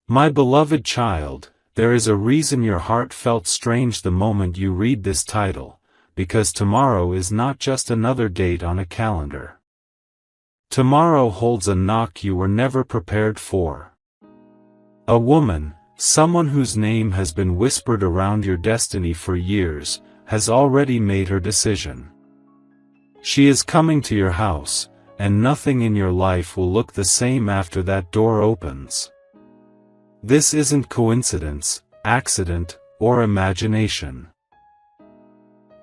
My beloved child, there is a reason your heart felt strange the moment you read this title, because tomorrow is not just another date on a calendar. Tomorrow holds a knock you were never prepared for. A woman, someone whose name has been whispered around your destiny for years, has already made her decision. She is coming to your house, and nothing in your life will look the same after that door opens. This isn't coincidence, accident, or imagination.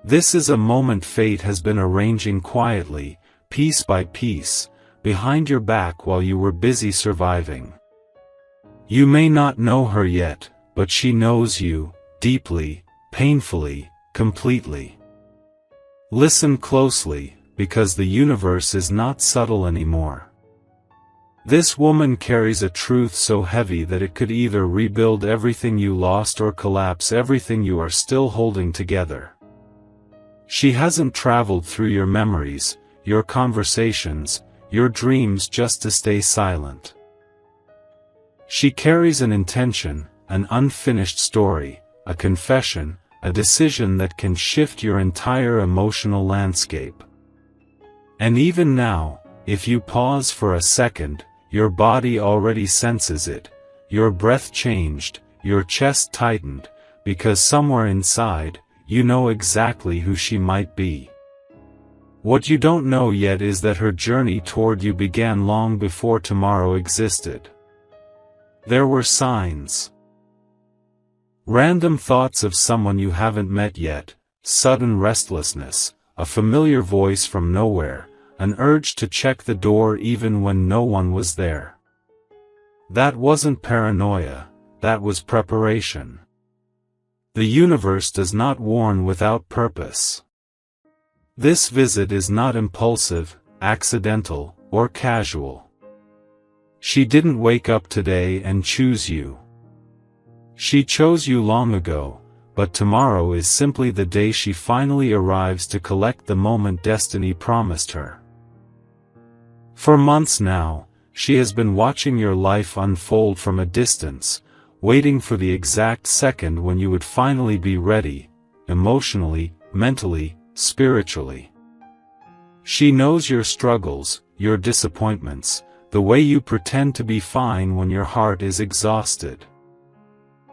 This is a moment fate has been arranging quietly, piece by piece, behind your back while you were busy surviving. You may not know her yet, but she knows you, deeply, painfully, completely. Listen closely, because the universe is not subtle anymore. This woman carries a truth so heavy that it could either rebuild everything you lost or collapse everything you are still holding together. She hasn't traveled through your memories, your conversations, your dreams just to stay silent. She carries an intention, an unfinished story, a confession, a decision that can shift your entire emotional landscape. And even now, if you pause for a second, your body already senses it, your breath changed, your chest tightened, because somewhere inside, you know exactly who she might be. What you don't know yet is that her journey toward you began long before tomorrow existed. There were signs. Random thoughts of someone you haven't met yet, sudden restlessness, a familiar voice from nowhere, an urge to check the door even when no one was there. That wasn't paranoia, that was preparation. The universe does not warn without purpose. This visit is not impulsive, accidental, or casual. She didn't wake up today and choose you. She chose you long ago, but tomorrow is simply the day she finally arrives to collect the moment destiny promised her. For months now, she has been watching your life unfold from a distance, waiting for the exact second when you would finally be ready, emotionally, mentally, spiritually. She knows your struggles, your disappointments, the way you pretend to be fine when your heart is exhausted.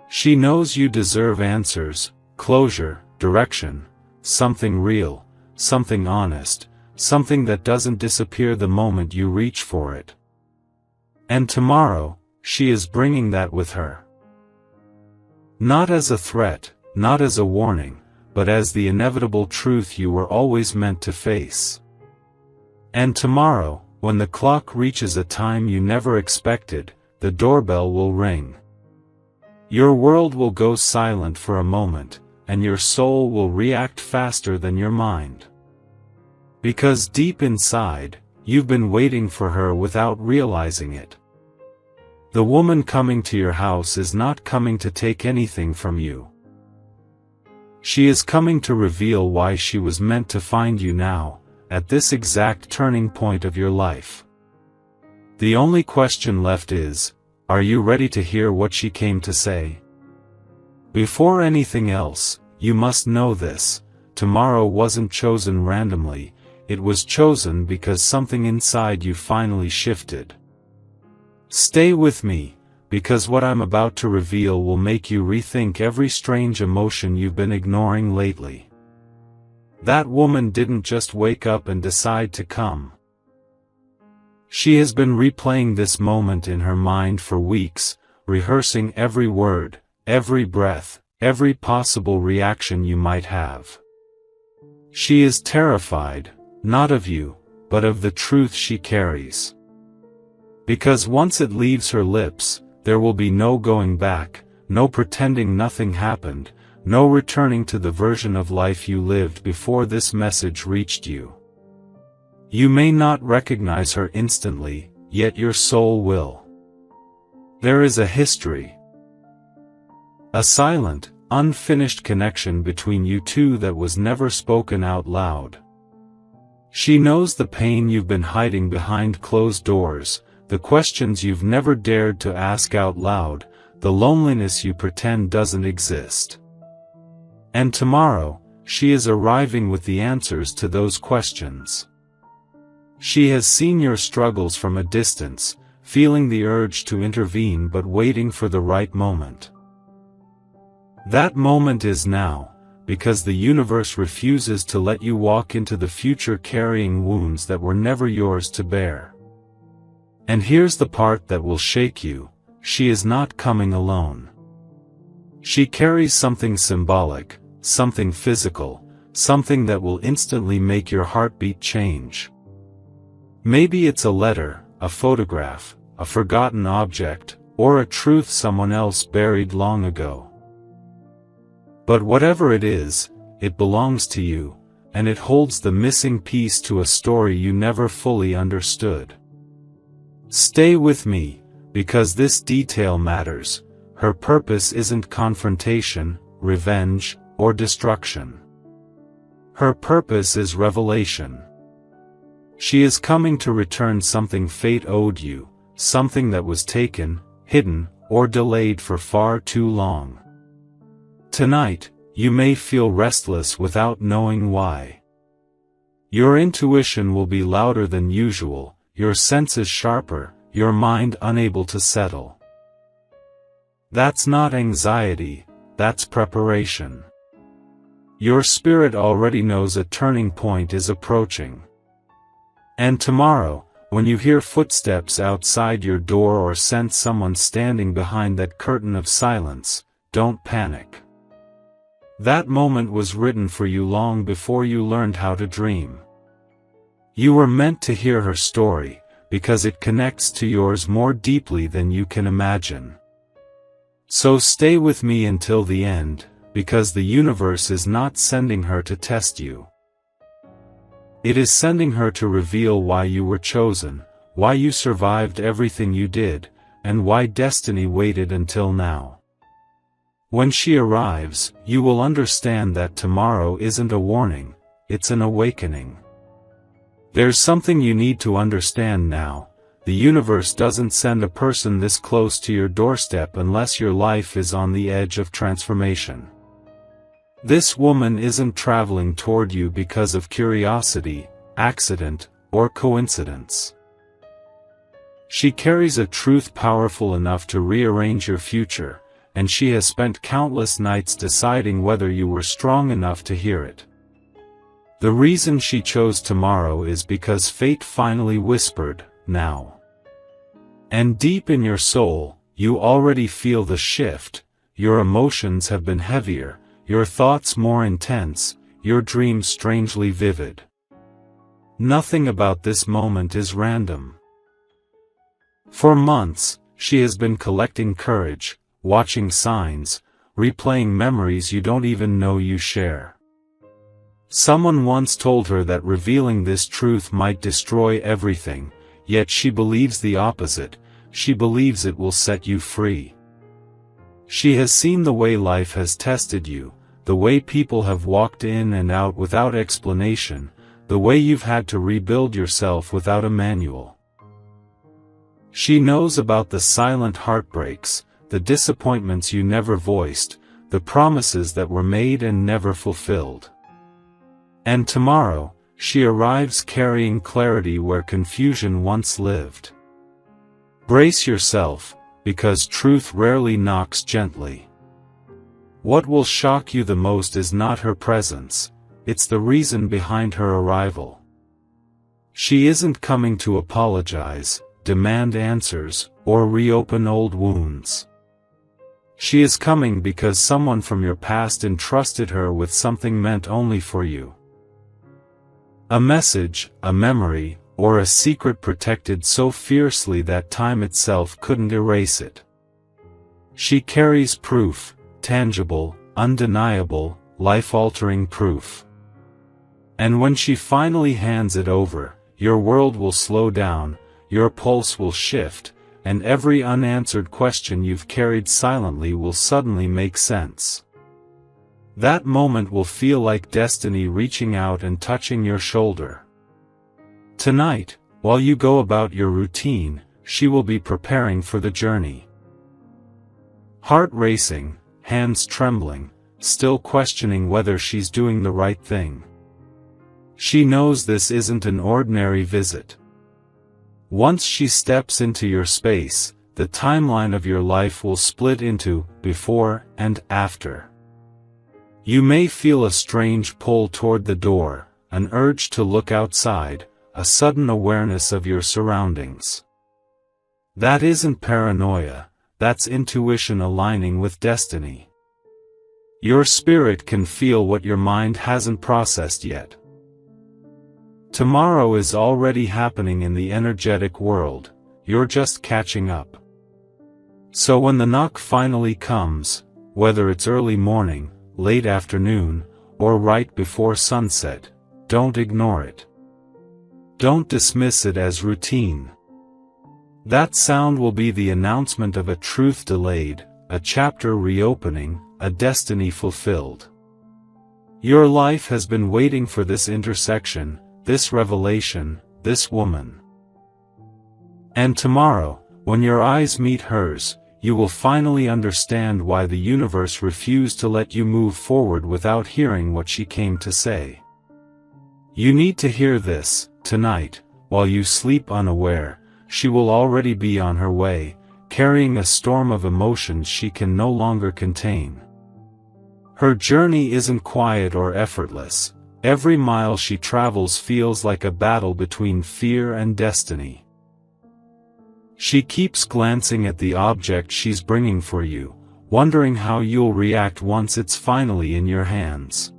She knows you deserve answers, closure, direction, something real, something honest, something that doesn't disappear the moment you reach for it. And tomorrow, she is bringing that with her. Not as a threat, not as a warning, but as the inevitable truth you were always meant to face. And tomorrow, when the clock reaches a time you never expected, the doorbell will ring. Your world will go silent for a moment, and your soul will react faster than your mind. Because deep inside, you've been waiting for her without realizing it. The woman coming to your house is not coming to take anything from you. She is coming to reveal why she was meant to find you now, at this exact turning point of your life. The only question left is, are you ready to hear what she came to say? Before anything else, you must know this: tomorrow wasn't chosen randomly, it was chosen because something inside you finally shifted. Stay with me, because what I'm about to reveal will make you rethink every strange emotion you've been ignoring lately. That woman didn't just wake up and decide to come. She has been replaying this moment in her mind for weeks, rehearsing every word, every breath, every possible reaction you might have. She is terrified, not of you, but of the truth she carries. Because once it leaves her lips, there will be no going back, no pretending nothing happened, no returning to the version of life you lived before this message reached you. You may not recognize her instantly, yet your soul will. There is a history. A silent, unfinished connection between you two that was never spoken out loud. She knows the pain you've been hiding behind closed doors, the questions you've never dared to ask out loud, the loneliness you pretend doesn't exist. And tomorrow, she is arriving with the answers to those questions. She has seen your struggles from a distance, feeling the urge to intervene but waiting for the right moment. That moment is now, because the universe refuses to let you walk into the future carrying wounds that were never yours to bear. And here's the part that will shake you: she is not coming alone. She carries something symbolic, something physical, something that will instantly make your heartbeat change. Maybe it's a letter, a photograph, a forgotten object, or a truth someone else buried long ago. But whatever it is, it belongs to you, and it holds the missing piece to a story you never fully understood. Stay with me, because this detail matters. Her purpose isn't confrontation, revenge, or destruction. Her purpose is revelation. She is coming to return something fate owed you, something that was taken, hidden, or delayed for far too long. Tonight, you may feel restless without knowing why. Your intuition will be louder than usual, your senses sharper, your mind unable to settle. That's not anxiety, that's preparation. Your spirit already knows a turning point is approaching. And tomorrow, when you hear footsteps outside your door or sense someone standing behind that curtain of silence, don't panic. That moment was written for you long before you learned how to dream. You were meant to hear her story, because it connects to yours more deeply than you can imagine. So stay with me until the end, because the universe is not sending her to test you. It is sending her to reveal why you were chosen, why you survived everything you did, and why destiny waited until now. When she arrives, you will understand that tomorrow isn't a warning, it's an awakening. There's something you need to understand now: the universe doesn't send a person this close to your doorstep unless your life is on the edge of transformation. This woman isn't traveling toward you because of curiosity, accident, or coincidence. She carries a truth powerful enough to rearrange your future, and she has spent countless nights deciding whether you were strong enough to hear it. The reason she chose tomorrow is because fate finally whispered, now. And deep in your soul, you already feel the shift. Your emotions have been heavier, your thoughts more intense, your dreams strangely vivid. Nothing about this moment is random. For months, she has been collecting courage, watching signs, replaying memories you don't even know you share. Someone once told her that revealing this truth might destroy everything, yet she believes the opposite. She believes it will set you free. She has seen the way life has tested you, the way people have walked in and out without explanation, the way you've had to rebuild yourself without a manual. She knows about the silent heartbreaks, the disappointments you never voiced, the promises that were made and never fulfilled. And tomorrow, she arrives carrying clarity where confusion once lived. Brace yourself, because truth rarely knocks gently. What will shock you the most is not her presence, it's the reason behind her arrival. She isn't coming to apologize, demand answers, or reopen old wounds. She is coming because someone from your past entrusted her with something meant only for you. A message, a memory, or a secret protected so fiercely that time itself couldn't erase it. She carries proof, tangible, undeniable, life-altering proof. And when she finally hands it over, your world will slow down, your pulse will shift, and every unanswered question you've carried silently will suddenly make sense. That moment will feel like destiny reaching out and touching your shoulder. Tonight, while you go about your routine, she will be preparing for the journey. Heart racing, hands trembling, still questioning whether she's doing the right thing. She knows this isn't an ordinary visit. Once she steps into your space, the timeline of your life will split into before and after. You may feel a strange pull toward the door, an urge to look outside, a sudden awareness of your surroundings. That isn't paranoia, that's intuition aligning with destiny. Your spirit can feel what your mind hasn't processed yet. Tomorrow is already happening in the energetic world, you're just catching up. So when the knock finally comes, whether it's early morning, late afternoon, or right before sunset, don't ignore it. Don't dismiss it as routine. That sound will be the announcement of a truth delayed, a chapter reopening, a destiny fulfilled. Your life has been waiting for this intersection, this revelation, this woman. And tomorrow, when your eyes meet hers, you will finally understand why the universe refused to let you move forward without hearing what she came to say. You need to hear this, tonight, while you sleep unaware. She will already be on her way, carrying a storm of emotions she can no longer contain. Her journey isn't quiet or effortless. Every mile she travels feels like a battle between fear and destiny. She keeps glancing at the object she's bringing for you, wondering how you'll react once it's finally in your hands.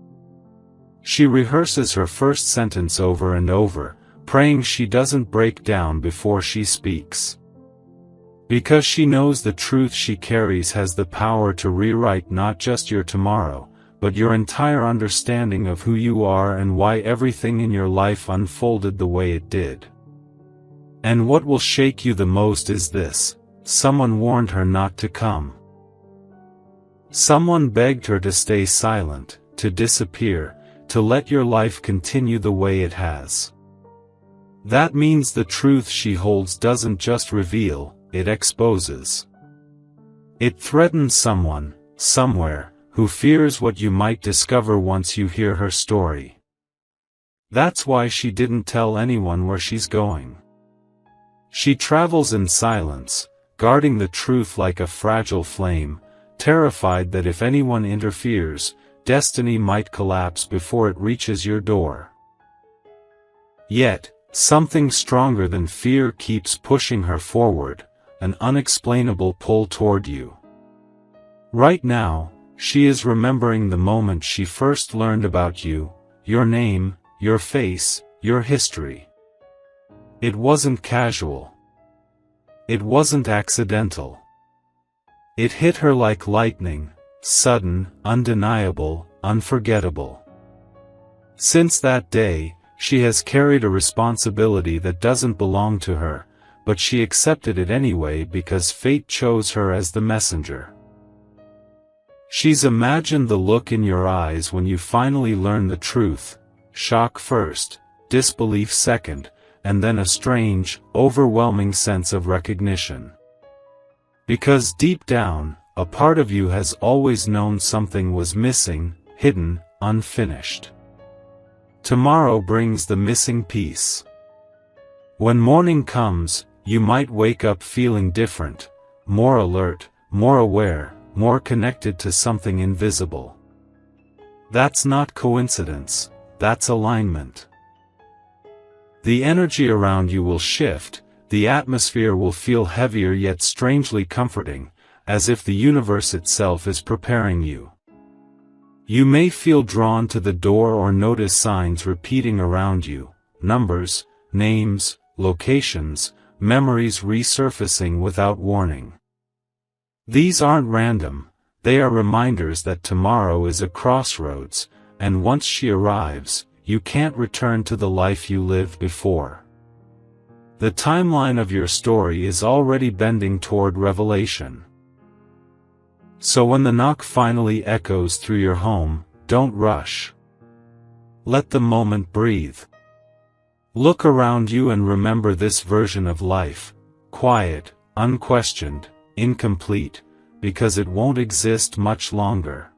She rehearses her first sentence over and over, praying she doesn't break down before she speaks. Because she knows the truth she carries has the power to rewrite not just your tomorrow, but your entire understanding of who you are and why everything in your life unfolded the way it did. And what will shake you the most is this: someone warned her not to come. Someone begged her to stay silent, to disappear, to let your life continue the way it has. That means the truth she holds doesn't just reveal, it exposes. It threatens someone, somewhere, who fears what you might discover once you hear her story. That's why she didn't tell anyone where she's going. She travels in silence, guarding the truth like a fragile flame, terrified that if anyone interferes, destiny might collapse before it reaches your door. Yet, something stronger than fear keeps pushing her forward, an unexplainable pull toward you. Right now, she is remembering the moment she first learned about you, your name, your face, your history. It wasn't casual. It wasn't accidental. It hit her like lightning, sudden, undeniable, unforgettable. Since that day, she has carried a responsibility that doesn't belong to her, but she accepted it anyway because fate chose her as the messenger. She's imagined the look in your eyes when you finally learn the truth, shock first, disbelief second, and then a strange, overwhelming sense of recognition. Because deep down, a part of you has always known something was missing, hidden, unfinished. Tomorrow brings the missing piece. When morning comes, you might wake up feeling different, more alert, more aware, more connected to something invisible. That's not coincidence, that's alignment. The energy around you will shift, the atmosphere will feel heavier yet strangely comforting, as if the universe itself is preparing you. You may feel drawn to the door or notice signs repeating around you, numbers, names, locations, memories resurfacing without warning. These aren't random, they are reminders that tomorrow is a crossroads, and once she arrives, you can't return to the life you lived before. The timeline of your story is already bending toward revelation. So when the knock finally echoes through your home, don't rush. Let the moment breathe. Look around you and remember this version of life, quiet, unquestioned, incomplete, because it won't exist much longer.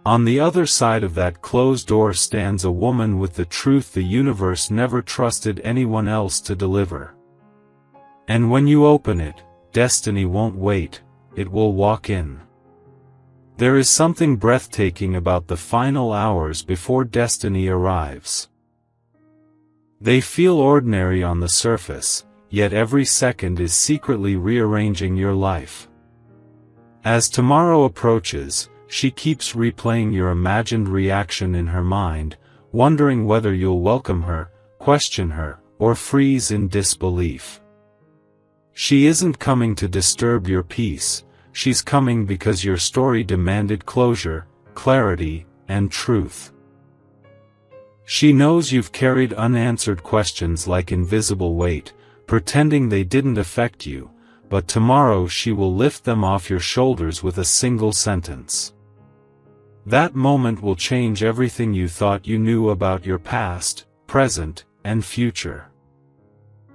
On the other side of that closed door stands a woman with the truth the universe never trusted anyone else to deliver. And when you open it, destiny won't wait, it will walk in. There is something breathtaking about the final hours before destiny arrives. They feel ordinary on the surface, yet every second is secretly rearranging your life. As tomorrow approaches, she keeps replaying your imagined reaction in her mind, wondering whether you'll welcome her, question her, or freeze in disbelief. She isn't coming to disturb your peace, she's coming because your story demanded closure, clarity, and truth. She knows you've carried unanswered questions like invisible weight, pretending they didn't affect you, but tomorrow she will lift them off your shoulders with a single sentence. That moment will change everything you thought you knew about your past, present, and future.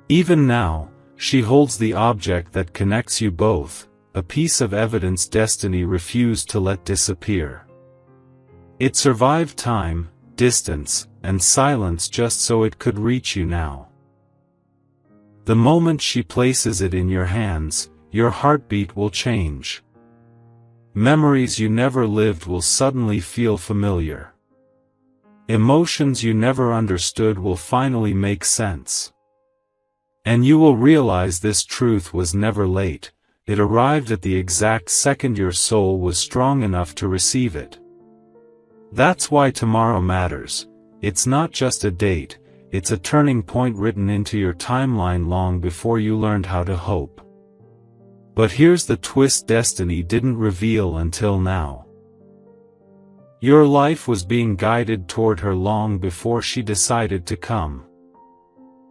Even now, she holds the object that connects you both, a piece of evidence destiny refused to let disappear. It survived time, distance, and silence just so it could reach you now. The moment she places it in your hands, your heartbeat will change. Memories you never lived will suddenly feel familiar. Emotions you never understood will finally make sense. And you will realize this truth was never late, it arrived at the exact second your soul was strong enough to receive it. That's why tomorrow matters. It's not just a date, it's a turning point written into your timeline long before you learned how to hope. But here's the twist destiny didn't reveal until now. Your life was being guided toward her long before she decided to come.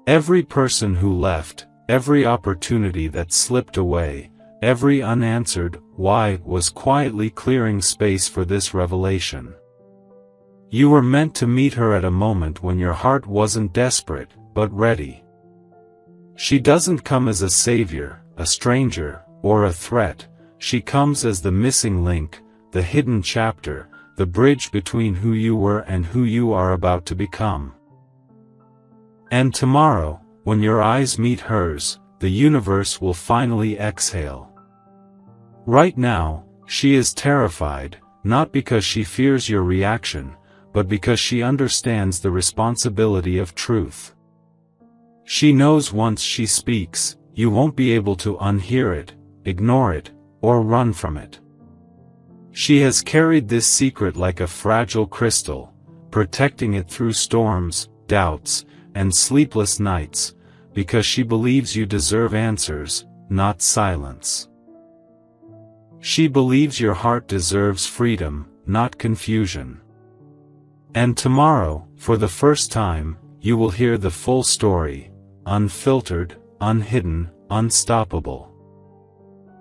Every person who left, every opportunity that slipped away, every unanswered why was quietly clearing space for this revelation. You were meant to meet her at a moment when your heart wasn't desperate, but ready. She doesn't come as a savior, a stranger, or a threat, she comes as the missing link, the hidden chapter, the bridge between who you were and who you are about to become. And tomorrow, when your eyes meet hers, the universe will finally exhale. Right now, she is terrified, not because she fears your reaction, but because she understands the responsibility of truth. She knows once she speaks, you won't be able to unhear it, ignore it, or run from it. She has carried this secret like a fragile crystal, protecting it through storms, doubts, and sleepless nights, because she believes you deserve answers, not silence. She believes your heart deserves freedom, not confusion. And tomorrow, for the first time, you will hear the full story, unfiltered, unhidden, unstoppable.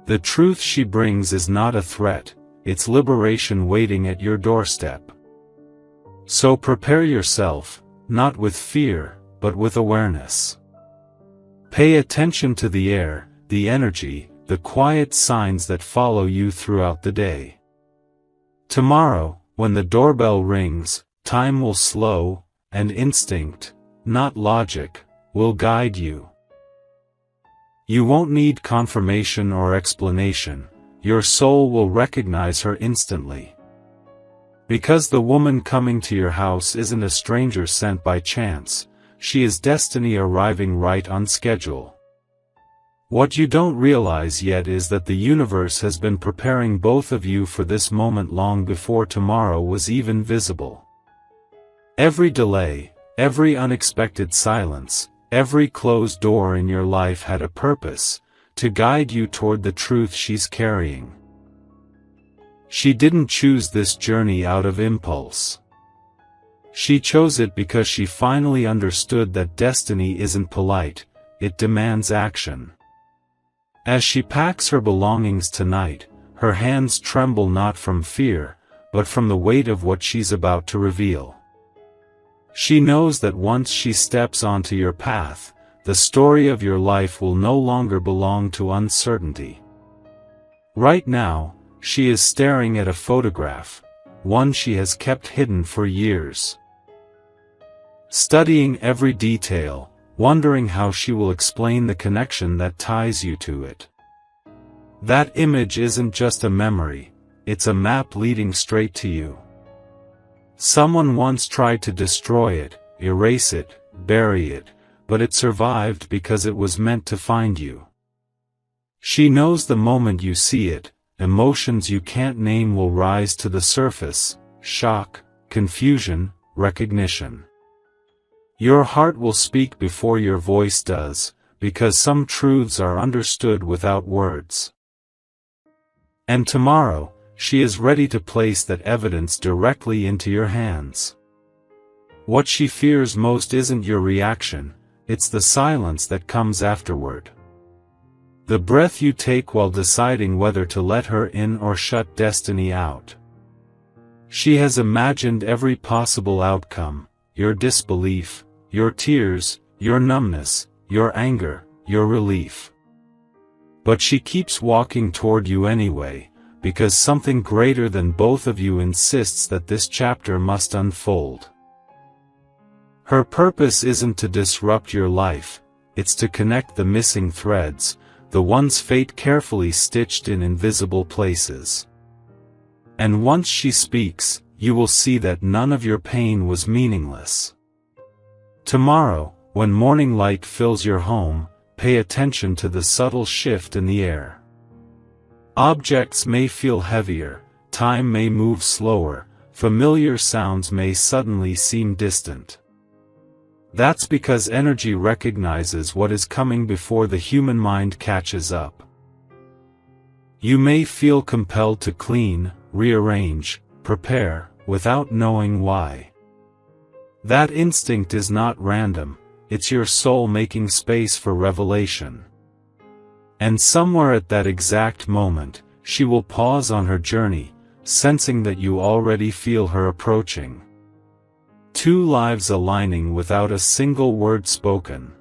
The truth she brings is not a threat, it's liberation waiting at your doorstep. So prepare yourself, not with fear, but with awareness. Pay attention to the air, the energy, the quiet signs that follow you throughout the day. Tomorrow, when the doorbell rings, time will slow, and instinct, not logic, will guide you. You won't need confirmation or explanation, your soul will recognize her instantly. Because the woman coming to your house isn't a stranger sent by chance, she is destiny arriving right on schedule. What you don't realize yet is that the universe has been preparing both of you for this moment long before tomorrow was even visible. Every delay, every unexpected silence, every closed door in your life had a purpose, to guide you toward the truth she's carrying. She didn't choose this journey out of impulse. She chose it because she finally understood that destiny isn't polite, it demands action. As she packs her belongings tonight, her hands tremble not from fear, but from the weight of what she's about to reveal. She knows that once she steps onto your path, the story of your life will no longer belong to uncertainty. Right now, she is staring at a photograph, one she has kept hidden for years. Studying every detail, wondering how she will explain the connection that ties you to it. That image isn't just a memory, it's a map leading straight to you. Someone once tried to destroy it, erase it, bury it, but it survived because it was meant to find you. She knows the moment you see it, emotions you can't name will rise to the surface: shock, confusion, recognition. Your heart will speak before your voice does, because some truths are understood without words. And tomorrow, she is ready to place that evidence directly into your hands. What she fears most isn't your reaction, it's the silence that comes afterward. The breath you take while deciding whether to let her in or shut destiny out. She has imagined every possible outcome: your disbelief, your tears, your numbness, your anger, your relief. But she keeps walking toward you anyway, because something greater than both of you insists that this chapter must unfold. Her purpose isn't to disrupt your life, it's to connect the missing threads, the ones fate carefully stitched in invisible places. And once she speaks, you will see that none of your pain was meaningless. Tomorrow, when morning light fills your home, pay attention to the subtle shift in the air. Objects may feel heavier, time may move slower, familiar sounds may suddenly seem distant. That's because energy recognizes what is coming before the human mind catches up. You may feel compelled to clean, rearrange, prepare, without knowing why. That instinct is not random, it's your soul making space for revelation. And somewhere at that exact moment, she will pause on her journey, sensing that you already feel her approaching. Two lives aligning without a single word spoken.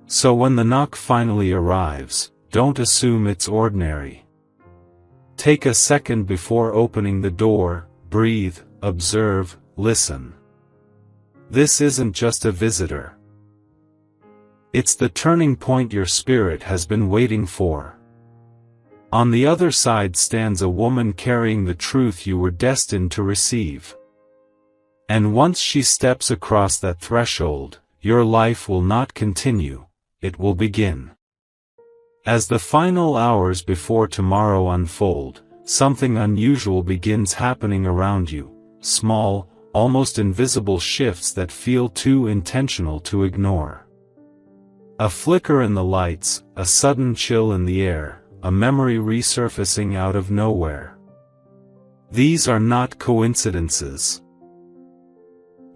So when the knock finally arrives, don't assume it's ordinary. Take a second before opening the door, breathe, observe, listen. This isn't just a visitor. It's the turning point your spirit has been waiting for. On the other side stands a woman carrying the truth you were destined to receive. And once she steps across that threshold, your life will not continue, it will begin. As the final hours before tomorrow unfold, something unusual begins happening around you, small, almost invisible shifts that feel too intentional to ignore. A flicker in the lights, a sudden chill in the air, a memory resurfacing out of nowhere. These are not coincidences.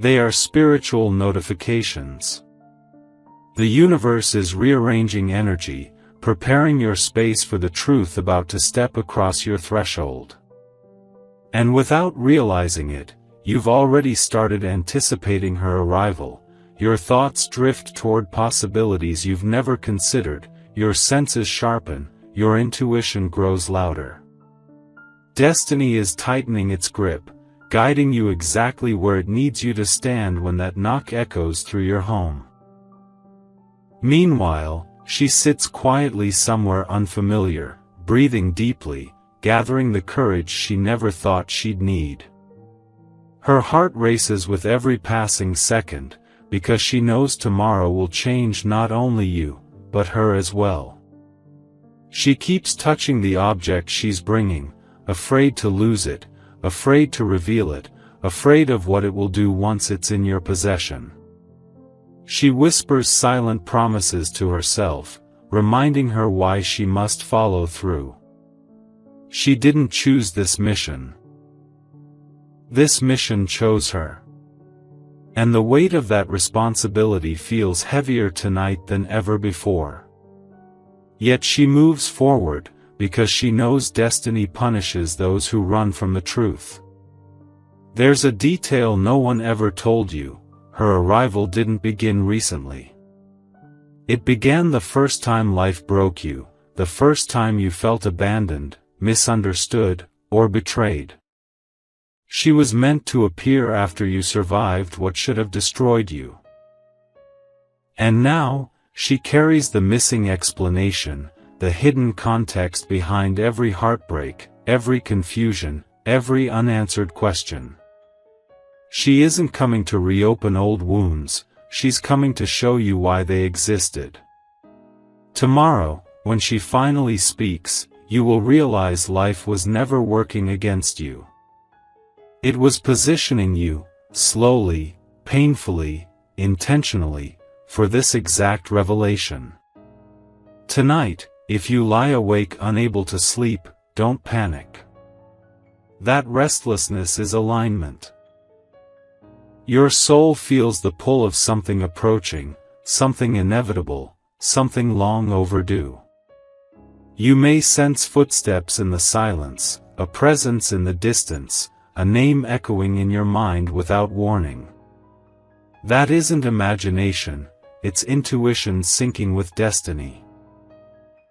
They are spiritual notifications. The universe is rearranging energy, preparing your space for the truth about to step across your threshold. And without realizing it, you've already started anticipating her arrival. Your thoughts drift toward possibilities you've never considered, your senses sharpen, your intuition grows louder. Destiny is tightening its grip, guiding you exactly where it needs you to stand when that knock echoes through your home. Meanwhile, she sits quietly somewhere unfamiliar, breathing deeply, gathering the courage she never thought she'd need. Her heart races with every passing second, because she knows tomorrow will change not only you, but her as well. She keeps touching the object she's bringing, afraid to lose it, afraid to reveal it, afraid of what it will do once it's in your possession. She whispers silent promises to herself, reminding her why she must follow through. She didn't choose this mission. This mission chose her. And the weight of that responsibility feels heavier tonight than ever before. Yet she moves forward, because she knows destiny punishes those who run from the truth. There's a detail no one ever told you: her arrival didn't begin recently. It began the first time life broke you, the first time you felt abandoned, misunderstood, or betrayed. She was meant to appear after you survived what should have destroyed you. And now, she carries the missing explanation, the hidden context behind every heartbreak, every confusion, every unanswered question. She isn't coming to reopen old wounds, she's coming to show you why they existed. Tomorrow, when she finally speaks, you will realize life was never working against you. It was positioning you, slowly, painfully, intentionally, for this exact revelation. Tonight, if you lie awake unable to sleep, don't panic. That restlessness is alignment. Your soul feels the pull of something approaching, something inevitable, something long overdue. You may sense footsteps in the silence, a presence in the distance, a name echoing in your mind without warning. That isn't imagination, it's intuition syncing with destiny.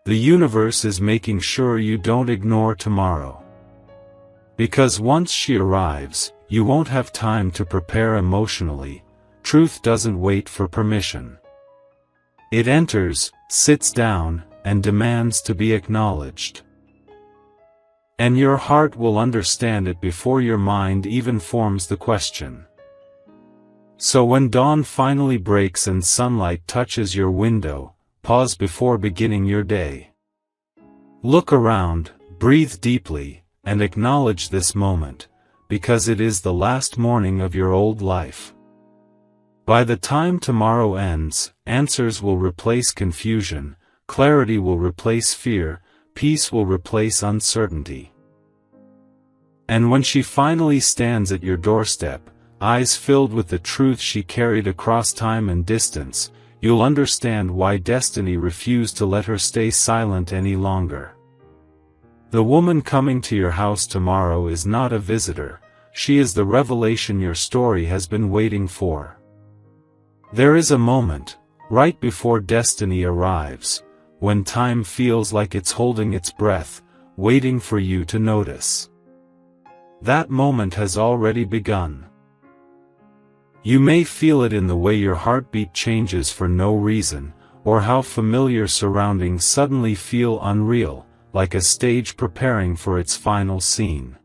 The universe is making sure you don't ignore tomorrow. Because once she arrives, you won't have time to prepare emotionally. Truth doesn't wait for permission. It enters, sits down, and demands to be acknowledged. And your heart will understand it before your mind even forms the question. So when dawn finally breaks and sunlight touches your window, pause before beginning your day. Look around, breathe deeply, and acknowledge this moment, because it is the last morning of your old life. By the time tomorrow ends, answers will replace confusion, clarity will replace fear, peace will replace uncertainty. And when she finally stands at your doorstep, eyes filled with the truth she carried across time and distance, you'll understand why destiny refused to let her stay silent any longer. The woman coming to your house tomorrow is not a visitor, she is the revelation your story has been waiting for. There is a moment, right before destiny arrives, when time feels like it's holding its breath, waiting for you to notice. That moment has already begun. You may feel it in the way your heartbeat changes for no reason, or how familiar surroundings suddenly feel unreal, like a stage preparing for its final scene.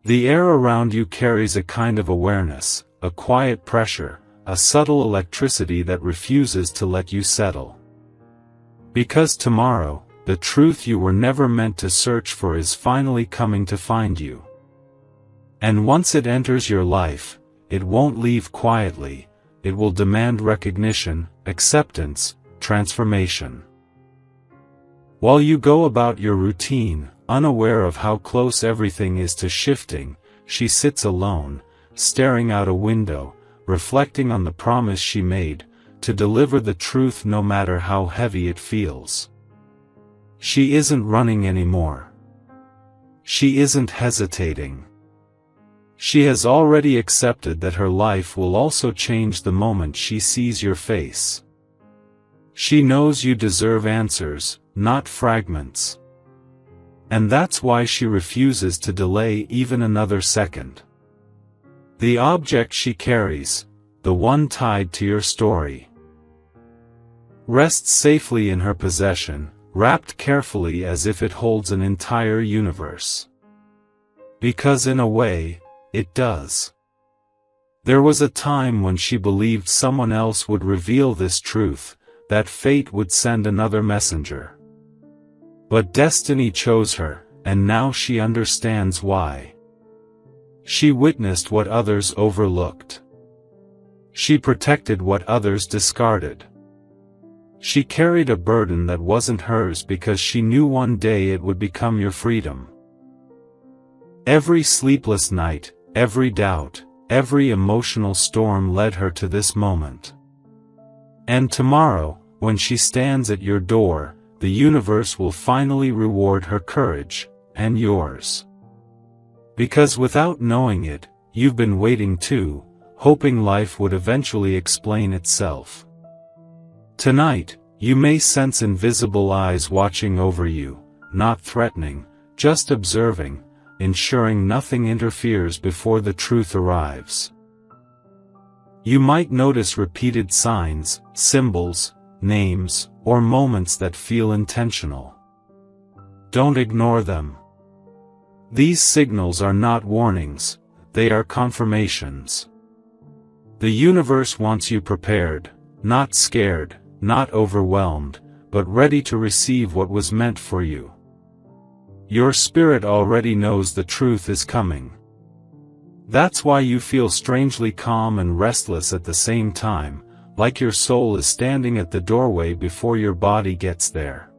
The air around you carries a kind of awareness, a quiet pressure, a subtle electricity that refuses to let you settle. Because tomorrow, the truth you were never meant to search for is finally coming to find you. And once it enters your life, it won't leave quietly, it will demand recognition, acceptance, transformation. While you go about your routine, unaware of how close everything is to shifting, she sits alone, staring out a window, reflecting on the promise she made, to deliver the truth no matter how heavy it feels. She isn't running anymore. She isn't hesitating. She has already accepted that her life will also change the moment she sees your face. She knows you deserve answers, not fragments. And that's why she refuses to delay even another second. The object she carries, the one tied to your story, rests safely in her possession, wrapped carefully as if it holds an entire universe. Because in a way, it does. There was a time when she believed someone else would reveal this truth, that fate would send another messenger. But destiny chose her, and now she understands why. She witnessed what others overlooked. She protected what others discarded. She carried a burden that wasn't hers because she knew one day it would become your freedom. Every sleepless night, every doubt, every emotional storm led her to this moment. And tomorrow, when she stands at your door, the universe will finally reward her courage, and yours. Because without knowing it, you've been waiting too, hoping life would eventually explain itself. Tonight, You may sense invisible eyes watching over you, not threatening, just observing, ensuring nothing interferes before the truth arrives. You might notice repeated signs, symbols, names, or moments that feel intentional. Don't ignore them. These signals are not warnings, they are confirmations. The universe wants you prepared, not scared, not overwhelmed, but ready to receive what was meant for you. Your spirit already knows the truth is coming. That's why you feel strangely calm and restless at the same time, like your soul is standing at the doorway before your body gets there.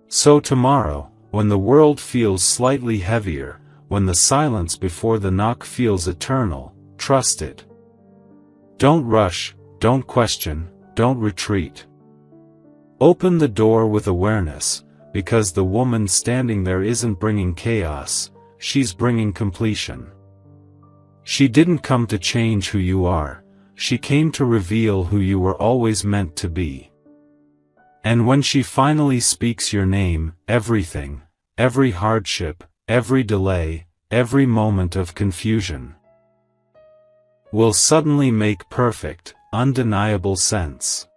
So tomorrow, when the world feels slightly heavier, when the silence before the knock feels eternal, trust it. Don't rush, don't question, don't retreat. Open the door with awareness, because the woman standing there isn't bringing chaos, she's bringing completion. She didn't come to change who you are, she came to reveal who you were always meant to be. And when she finally speaks your name, everything, every hardship, every delay, every moment of confusion, will suddenly make perfect, undeniable sense.